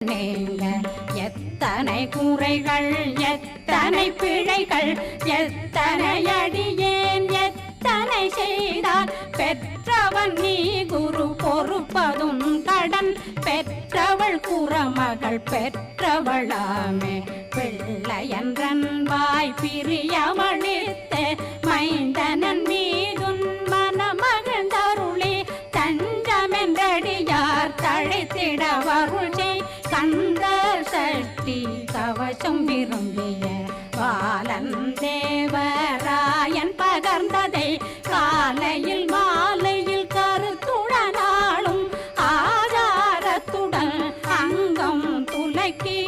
நீங்க எத்தனை குறைகள் எத்தனை பிழைகள் எத்தனை அடியேன் எத்தனை செய்தால் பெற்றவன் நீ குரு பொறுப்பதும் கடன் பெற்றவள் குறமகள் பெற்றவளாமே பிள்ளையன்றன் வாய் பிரியமளித்த மைந்தனன் மீதுன் மனமகந்தருளி தஞ்சமென்றடியார் தழைத்திட வருளை கந்தர் சக்தி கவசம் விரும்பிய பாலன் தேவராயன் பகர்ந்ததை காலையில் மாலையில் கருத்துடனாலும் ஆதாரத்துடன் அங்கம் துலக்கி